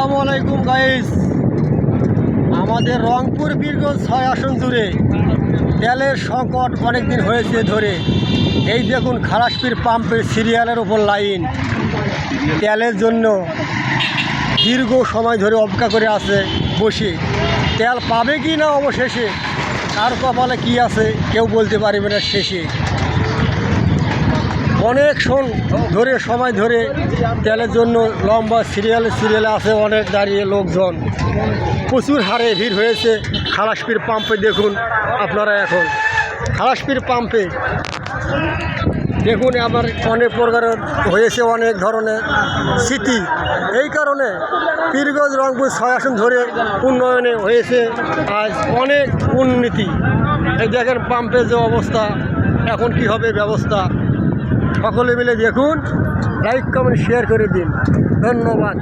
আসসালামু আলাইকুম গাইস। আমাদের রংপুর বীরগঞ্জ 6 আসন জুড়ে তেলের সংকট অনেক দিন হয়েছে ধরে। এই দেখুন খালাসপীর পাম্পের সিরিয়ালের ওপর লাইন, তেলের জন্য দীর্ঘ সময় ধরে অপেক্ষা করে আছে বসে। তেল পাবে কি না অবশেষে, কার কপালে কি আছে কেউ বলতে পারবে না শেষে। অনেক ধরে সময় ধরে তেলের জন্য লম্বা সিরিয়ালে আছে অনেক দাঁড়িয়ে লোকজন। প্রচুর হারে ভিড় হয়েছে খালাসপীর পাম্পে। দেখুন আপনারা এখন খালাসপীর পাম্পে দেখুন আমার অনেক প্রকারের হয়েছে, অনেক ধরনের স্মৃতি। এই কারণে বীরগঞ্জ রংপুর 6 আসন ধরে উন্নয়নে হয়েছে আজ অনেক উন্নতি। এই দেখেন পাম্পের যে অবস্থা, এখন কি হবে ব্যবস্থা সকলে মিলে দেখুন। লাইক কমেন্ট শেয়ার করে দিন। ধন্যবাদ।